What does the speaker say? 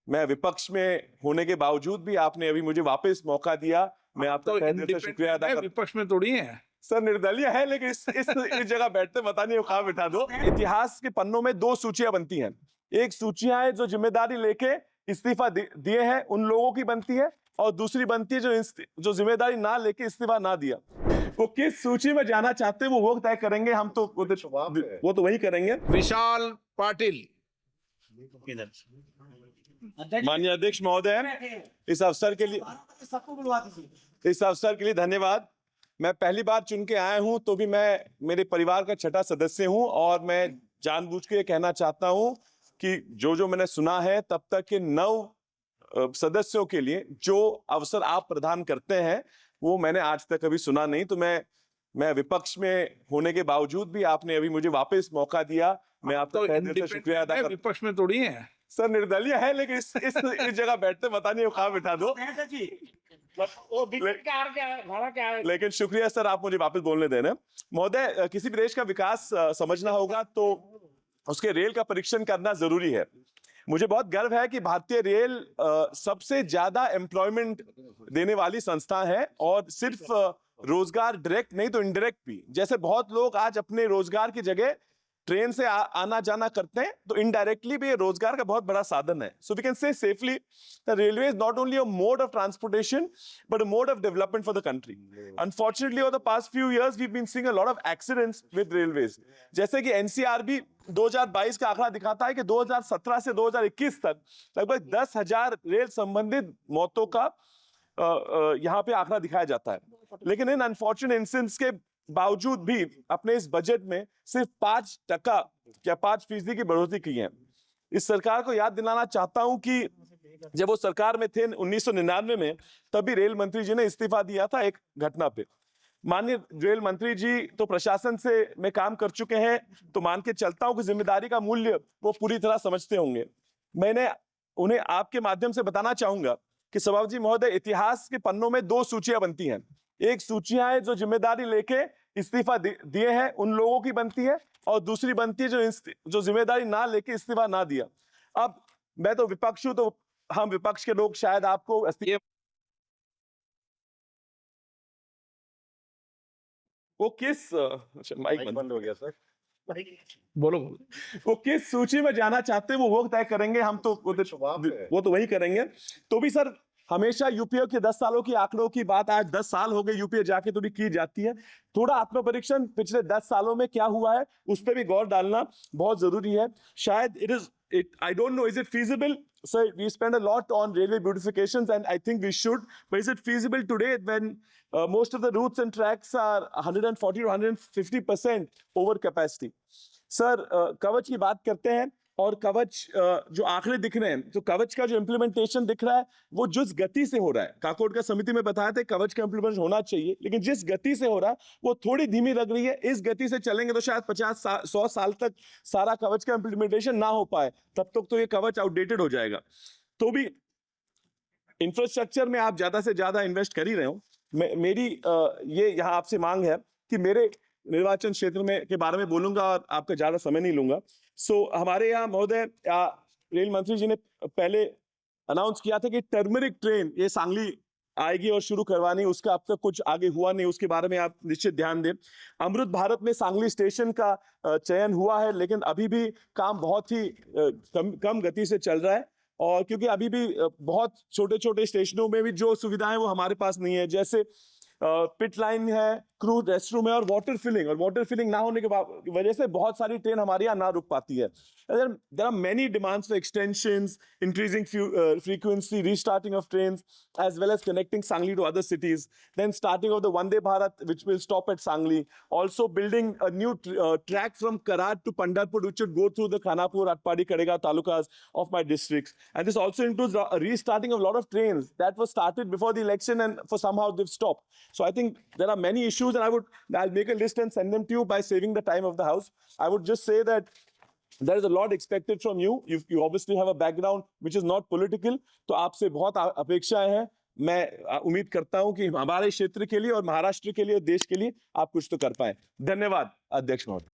मैं विपक्ष में होने के बावजूद भी आपने अभी मुझे वापस मौका दिया। मैं आपका तहे दिल से शुक्रिया अदा करता हूं। विपक्ष में थोड़ी है सर, निर्दलीय है, लेकिन इस जगह बैठते पता नहीं कहां बिठा दो। इतिहास के पन्नों में दो सूचियां बनती हैं। एक सूचियां है जो जिम्मेदारी लेके इस्तीफा दिए हैं उन लोगों की बनती है, और दूसरी बनती है जो जिम्मेदारी ना लेके इस्तीफा ना दिया। वो किस सूची में जाना चाहते हैं वो तय करेंगे। हम तो वो तो वही करेंगे। विशाल पाटिल। माननीय अध्यक्ष महोदय, इस अवसर के लिए धन्यवाद। मैं पहली बार चुन के आया हूं, तो भी मैं मेरे परिवार का छठा सदस्य हूं, और मैं जानबूझ के कहना चाहता हूं कि जो मैंने सुना है तब तक के 9 सदस्यों के लिए जो अवसर आप प्रदान करते हैं वो मैंने आज तक कभी सुना नहीं। तो मैं विपक्ष में होने के बावजूद भी आपने अभी मुझे वापस मौका दिया। मैं आपका तहे दिल से शुक्रिया अदा करता हूं। विपक्ष में थोड़ी है सर, निर्दलीय है, लेकिन इस जगह बैठते पता नहीं कहां बिठा दो। लेकिन शुक्रिया सर, आप मुझे वापस बोलने देना। महोदय, किसी भी देश का विकास समझना होगा तो उसके रेल का परीक्षण करना जरूरी है। मुझे बहुत गर्व है कि भारतीय रेल सबसे ज्यादा एम्प्लॉयमेंट देने वाली संस्था है, और सिर्फ रोजगार डायरेक्ट नहीं तो इनडायरेक्ट भी। जैसे बहुत लोग आज अपने रोजगार की जगह ट्रेन से आना जाना करते हैं, तो इनडायरेक्टली भी रोजगार का बहुत बड़ा साधन है। So we can say safely the railway is not only a mode of transportation but a mode of development for the country. Unfortunately over the past few years we have been seeing a lot of accidents with railways. जैसे कि NCRB 2022 का आंकड़ा दिखाता है कि 2017 से 2021 तक लगभग 10,000 रेल संबंधित मौतों का यहाँ पे आंकड़ा दिखाया जाता है। लेकिन इन अनफॉर्चुनेट इंसिडेंट्स के बावजूद भी अपने इस बजट में सिर्फ 5% या 5% की बढ़ोतरी की है। इस सरकार को याद दिलाना चाहता हूं कि जब वो सरकार में थे 1999 में, तभी रेल मंत्री जी ने इस्तीफा दिया था एक घटना पे। माननीय रेल मंत्री जी तो प्रशासन से में काम कर चुके हैं, तो मान के चलता हूं कि जिम्मेदारी का मूल्य वो पूरी तरह समझते होंगे। मैंने उन्हें आपके माध्यम से बताना चाहूंगा कि सभापति जी महोदय, इतिहास के पन्नों में दो सूचियां बनती हैं। एक सूचियां है जो जिम्मेदारी लेके इस्तीफा दिए हैं उन लोगों की बनती है, और दूसरी बनती है जो जिम्मेदारी ना लेके इस्तीफा ना दिया। अब मैं तो विपक्ष हूं, तो हम विपक्ष के लोग शायद आपको वो किस माइक बंद हो गया सर। बोलो वो किस सूची में जाना चाहते हैं वो तय करेंगे। हम तो वो तो वही करेंगे। तो भी सर, हमेशा यूपीए के 10 सालों की आंकड़ों की बात आज 10 साल हो गए यूपीए जाके तो भी की जाती है। थोड़ा आत्मपरीक्षण पिछले 10 सालों में क्या हुआ है उस पर भी गौर डालना बहुत जरूरी है। शायद I don't know, is it feasible? Sir, we spend a lot on railway beautifications and I think we should, but is it feasible today when most of the routes and tracks are 140 to 150% over capacity? Sir, कवच की बात करते हैं, और कवच जो आंकड़े दिख रहे हैं, तो कवच का जो इम्प्लीमेंटेशन दिख रहा है वो जिस गति से हो रहा है, काकोट का समिति में बताया था कवच का इम्प्लीमेंटेशन होना चाहिए, लेकिन जिस गति से हो रहा है वो थोड़ी धीमी लग रही है। इस गति से चलेंगे तो शायद 50-100 साल तक सारा कवच का इम्प्लीमेंटेशन ना हो पाए, तब तक तो ये कवच आउटडेटेड हो जाएगा। तो भी इंफ्रास्ट्रक्चर में आप ज्यादा से ज्यादा इन्वेस्ट कर ही रहे हो। मेरी ये यहाँ आपसे मांग है कि मेरे निर्वाचन क्षेत्र में के बारे में बोलूंगा और आपका ज्यादा समय नहीं लूंगा। हमारे यहाँ महोदय, रेल मंत्री जी ने पहले अनाउंस किया था कि टर्मरिक ट्रेन ये सांगली आएगी और शुरू करवानी, उसका अब तक कुछ आगे हुआ नहीं, उसके बारे में आप निश्चित ध्यान दें। अमृत भारत में सांगली स्टेशन का चयन हुआ है, लेकिन अभी भी काम बहुत ही कम गति से चल रहा है, और क्योंकि अभी भी बहुत छोटे छोटे स्टेशनों में भी जो सुविधाएं वो हमारे पास नहीं है, जैसे पिट लाइन है, क्रू रेस्टरूम है, और वाटर फिलिंग ना होने के वजह से बहुत सारी ट्रेन हमारे यहाँ ना रुक पाती है। There are many demands for extensions, increasing frequency, restarting of trains, as well as connecting Sangli to other cities. Then starting of the Vande Bharat, which will stop at Sangli. Also building a new track from Karad to Pandharpur, which would go through the Khanapur, Atpadi, Karega talukas of my districts. And this also includes restarting of a lot of trains that were started before the election and for somehow they've stopped. So I think there are many issues, and I'll make a list and send them to you by saving the time of the House. I would just say that there is a lot expected from you. You obviously have a background which is not political, तो आपसे बहुत अपेक्षाएं हैं। मैं उम्मीद करता हूं कि हमारे क्षेत्र के लिए और महाराष्ट्र के लिए और देश के लिए आप कुछ तो कर पाए। धन्यवाद अध्यक्ष महोदय।